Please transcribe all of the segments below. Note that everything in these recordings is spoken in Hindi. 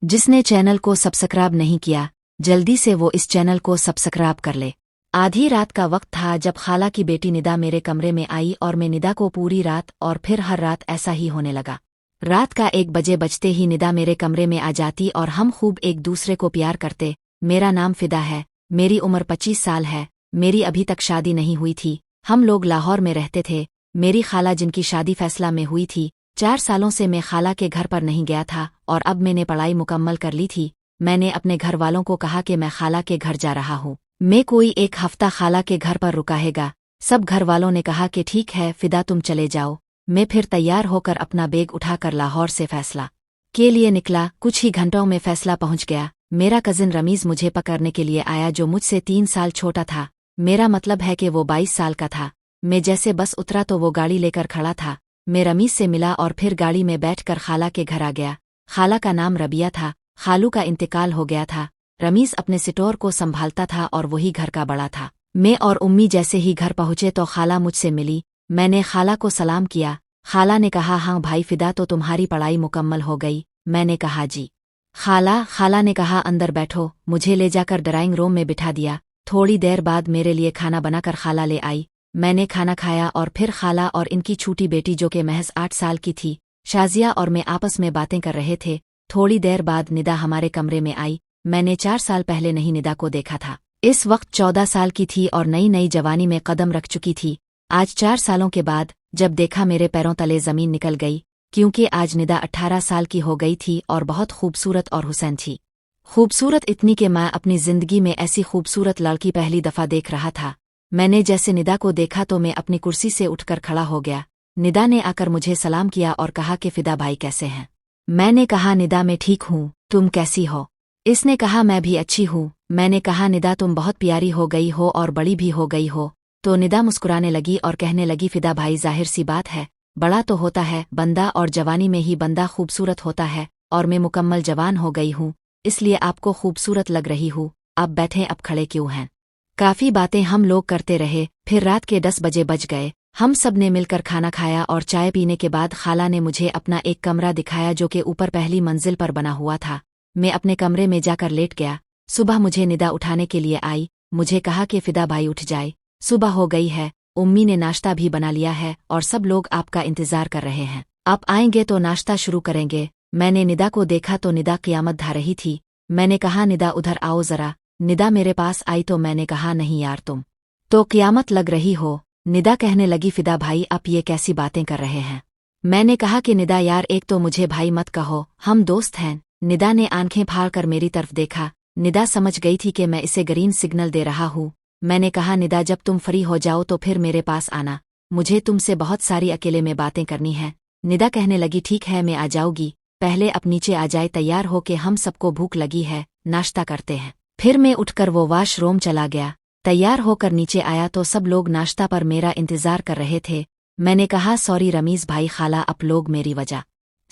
जिसने चैनल को सब्सक्राइब नहीं किया जल्दी से वो इस चैनल को सब्सक्राइब कर ले। आधी रात का वक्त था जब खाला की बेटी निदा मेरे कमरे में आई और मैं निदा को पूरी रात और फिर हर रात ऐसा ही होने लगा। रात का 1 बजे बजते ही निदा मेरे कमरे में आ जाती और हम खूब एक दूसरे को प्यार करते। मेरा नाम फिदा है, मेरी उम्र 25 साल है, मेरी अभी तक शादी नहीं हुई थी। हम लोग लाहौर में रहते थे। मेरी खाला जिनकी शादी फैसला में हुई थी, 4 सालों से मैं खाला के घर पर नहीं गया था और अब मैंने पढ़ाई मुकम्मल कर ली थी। मैंने अपने घर वालों को कहा कि मैं खाला के घर जा रहा हूँ, मैं कोई 1 हफ्ता खाला के घर पर रुकाहेगा। सब घर वालों ने कहा कि ठीक है फिदा तुम चले जाओ। मैं फिर तैयार होकर अपना बैग उठाकर लाहौर से फैसला के लिए निकला। कुछ ही घंटों में फैसला पहुंच गया। मेरा कजिन रमीज मुझे पकड़ने के लिए आया जो मुझसे 3 साल छोटा था। मेरा मतलब है कि वो 22 साल का था। मैं जैसे बस उतरा तो वो गाड़ी लेकर खड़ा था। मैं रमीज से मिला और फिर गाड़ी में बैठकर खाला के घर आ गया। खाला का नाम रबिया था। खालू का इंतकाल हो गया था। रमीज अपने स्टोर को संभालता था और वही घर का बड़ा था। मैं और उम्मी जैसे ही घर पहुंचे तो खाला मुझसे मिली। मैंने खाला को सलाम किया। खाला ने कहा हाँ भाई फिदा तो तुम्हारी पढ़ाई मुकम्मल हो गई। मैंने कहा जी। खाला ने कहा अंदर बैठो। मुझे ले जाकर ड्राइंग रूम में बिठा दिया। थोड़ी देर बाद मेरे लिए खाना बनाकर खाला ले आई। मैंने खाना खाया और फिर खाला और इनकी छोटी बेटी जो कि महज 8 साल की थी, शाजिया और मैं आपस में बातें कर रहे थे। थोड़ी देर बाद निदा हमारे कमरे में आई। मैंने 4 साल पहले नहीं निदा को देखा था। इस वक्त 14 साल की थी और नई नई जवानी में कदम रख चुकी थी। आज 4 सालों के बाद जब देखा मेरे पैरों तले जमीन निकल गई, क्योंकि आज निदा 18 साल की हो गई थी और बहुत खूबसूरत और हुसैन थी। खूबसूरत इतनी कि मैं अपनी जिंदगी में ऐसी खूबसूरत लड़की पहली दफा देख रहा था। मैंने जैसे निदा को देखा तो मैं अपनी कुर्सी से उठकर खड़ा हो गया। निदा ने आकर मुझे सलाम किया और कहा कि फिदा भाई कैसे हैं। मैंने कहा निदा मैं ठीक हूँ, तुम कैसी हो। इसने कहा मैं भी अच्छी हूँ। मैंने कहा निदा तुम बहुत प्यारी हो गई हो और बड़ी भी हो गई हो। तो निदा मुस्कुराने लगी और कहने लगी फिदा भाई जाहिर सी बात है, बड़ा तो होता है बंदा और जवानी में ही बंदा खूबसूरत होता है और मैं मुकम्मल जवान हो गई हूँ, इसलिए आपको खूबसूरत लग रही हूँ। अब बैठे अब खड़े क्यों हैं। काफ़ी बातें हम लोग करते रहे। फिर रात के 10 बजे बज गए। हम सब ने मिलकर खाना खाया और चाय पीने के बाद खाला ने मुझे अपना एक कमरा दिखाया जो कि ऊपर पहली मंजिल पर बना हुआ था। मैं अपने कमरे में जाकर लेट गया। सुबह मुझे निदा उठाने के लिए आई। मुझे कहा कि फिदा भाई उठ जाए, सुबह हो गई है, उम्मी ने नाश्ता भी बना लिया है और सब लोग आपका इंतजार कर रहे हैं। आप आएंगे तो नाश्ता शुरू करेंगे। मैंने निदा को देखा तो निदा क़यामत ढा रही थी। मैंने कहा निदा उधर आओ जरा। निदा मेरे पास आई तो मैंने कहा नहीं यार तुम तो क़यामत लग रही हो। निदा कहने लगी फिदा भाई आप ये कैसी बातें कर रहे हैं। मैंने कहा कि निदा यार एक तो मुझे भाई मत कहो, हम दोस्त हैं। निदा ने आंखें फाड़ कर मेरी तरफ देखा। निदा समझ गई थी कि मैं इसे ग्रीन सिग्नल दे रहा हूँ। मैंने कहा निदा जब तुम फ्री हो जाओ तो फिर मेरे पास आना, मुझे तुमसे बहुत सारी अकेले में बातें करनी है। निदा कहने लगी ठीक है मैं आ जाऊगी, पहले अब नीचे आ जाए तैयार हो के हम सबको भूख लगी है, नाश्ता करते हैं। फिर मैं उठकर वो वाशरूम चला गया। तैयार होकर नीचे आया तो सब लोग नाश्ता पर मेरा इंतजार कर रहे थे। मैंने कहा सॉरी रमीज भाई खाला आप लोग मेरी वजह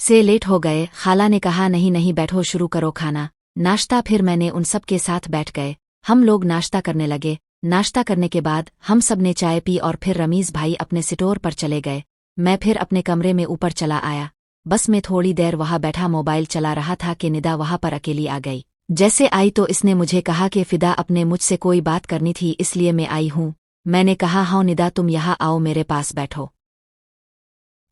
से लेट हो गए। खाला ने कहा नहीं नहीं बैठो शुरू करो खाना नाश्ता। फिर मैंने उन सब के साथ बैठ गए। हम लोग नाश्ता करने लगे। नाश्ता करने के बाद हम सब ने चाय पी और फिर रमीज भाई अपने स्टोर पर चले गए। मैं फिर अपने कमरे में ऊपर चला आया। बस मैं थोड़ी देर वहां बैठा मोबाइल चला रहा था कि निदा वहां पर अकेली आ गई। जैसे आई तो इसने मुझे कहा कि फिदा अपने मुझसे कोई बात करनी थी इसलिए मैं आई हूँ। मैंने कहा हाँ निदा तुम यहाँ आओ मेरे पास बैठो।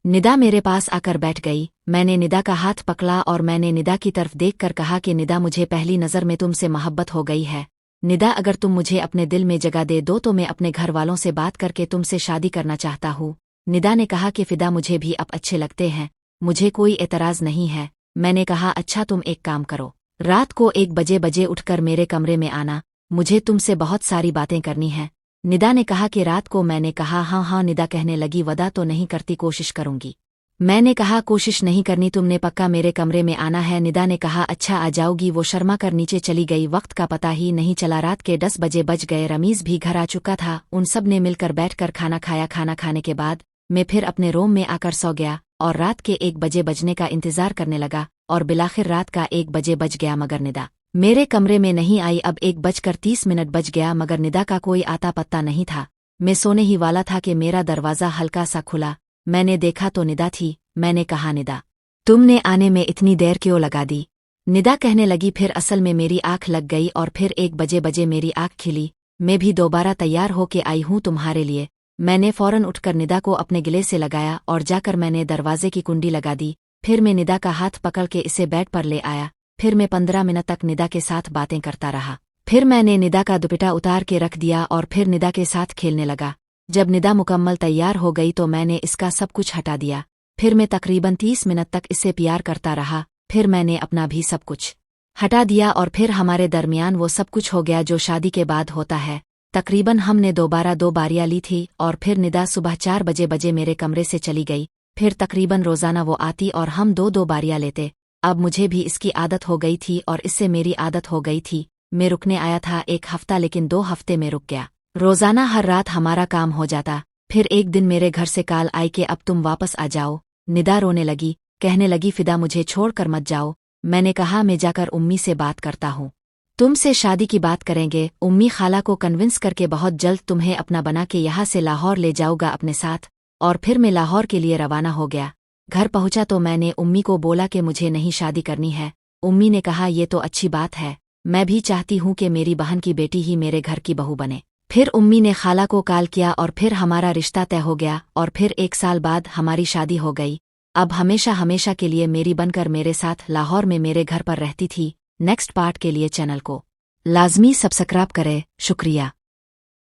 निदा मेरे पास आकर बैठ गई। मैंने निदा का हाथ पकड़ा और मैंने निदा की तरफ देखकर कहा कि निदा मुझे पहली नज़र में तुमसे मोहब्बत हो गई है। निदा अगर तुम मुझे अपने दिल में जगह दे दो तो मैं अपने घर वालों से बात करके तुमसे शादी करना चाहता हूँ। निदा ने कहा कि फिदा मुझे भी अब अच्छे लगते हैं, मुझे कोई एतराज़ नहीं है। मैंने कहा अच्छा तुम एक काम करो, रात को 1 बजे उठकर मेरे कमरे में आना, मुझे तुमसे बहुत सारी बातें करनी है। निदा ने कहा कि रात को। मैंने कहा हाँ हाँ। निदा कहने लगी वदा तो नहीं करती, कोशिश करूंगी। मैंने कहा कोशिश नहीं करनी, तुमने पक्का मेरे कमरे में आना है। निदा ने कहा अच्छा आ जाऊगी। वो शर्मा कर नीचे चली गई। वक्त का पता ही नहीं चला, रात के 10 बजे बज गए। रमीज भी घर आ चुका था। उन सब ने मिलकर बैठकर खाना खाया। खाना खाने के बाद मैं फिर अपने रूम में आकर सो गया और रात के 1 बजे बजने का इंतजार करने लगा और बिलाखिर रात का 1 बजे बज गया मगर निदा मेरे कमरे में नहीं आई। अब 1:30 बज गया मगर निदा का कोई आता पत्ता नहीं था। मैं सोने ही वाला था कि मेरा दरवाज़ा हल्का सा खुला। मैंने देखा तो निदा थी। मैंने कहा निदा तुमने आने में इतनी देर क्यों लगा दी। निदा कहने लगी, फिर असल में मेरी आंख लग गई और फिर 1 बजे मेरी आंख खिली। मैं भी दोबारा तैयार होके आई हूँ तुम्हारे लिए। मैंने फौरन उठकर निदा को अपने गले से लगाया और जाकर मैंने दरवाजे की कुंडी लगा दी। फिर मैं निदा का हाथ पकड़ के इसे बेड पर ले आया। फिर मैं 15 मिनट तक निदा के साथ बातें करता रहा। फिर मैंने निदा का दुपट्टा उतार के रख दिया और फिर निदा के साथ खेलने लगा। जब निदा मुकम्मल तैयार हो गई तो मैंने इसका सब कुछ हटा दिया। फिर मैं तकरीबन 30 मिनट तक इससे प्यार करता रहा। फिर मैंने अपना भी सब कुछ हटा दिया और फिर हमारे दरमियान वो सब कुछ हो गया जो शादी के बाद होता है। तकरीबन हमने दोबारा 2 बारियां ली थी और फिर निदा सुबह 4 बजे मेरे कमरे से चली गई। फिर तकरीबन रोजाना वो आती और हम 2 बारियां लेते। अब मुझे भी इसकी आदत हो गई थी और इससे मेरी आदत हो गई थी। मैं रुकने आया था 1 हफ्ता, लेकिन 2 हफ्ते में रुक गया। रोजाना हर रात हमारा काम हो जाता। फिर एक दिन मेरे घर से कॉल आई कि अब तुम वापस आ जाओ। निदा रोने लगी, कहने लगी, फिदा मुझे छोड़कर मत जाओ। मैंने कहा, मैं जाकर उम्मी से बात करता हूँ, तुमसे शादी की बात करेंगे। उम्मी खाला को कन्विंस करके बहुत जल्द तुम्हें अपना बना के यहाँ से लाहौर ले जाऊगा अपने साथ। और फिर मैं लाहौर के लिए रवाना हो गया। घर पहुंचा तो मैंने उम्मी को बोला कि मुझे नहीं शादी करनी है। उम्मी ने कहा, ये तो अच्छी बात है, मैं भी चाहती हूँ कि मेरी बहन की बेटी ही मेरे घर की बहू बने। फिर उम्मी ने खाला को कॉल किया और फिर हमारा रिश्ता तय हो गया और फिर 1 साल बाद हमारी शादी हो गई। अब हमेशा हमेशा के लिए मेरी बनकर मेरे साथ लाहौर में मेरे घर पर रहती थी। नेक्स्ट पार्ट के लिए चैनल को लाजमी सब्सक्राइब करें। शुक्रिया।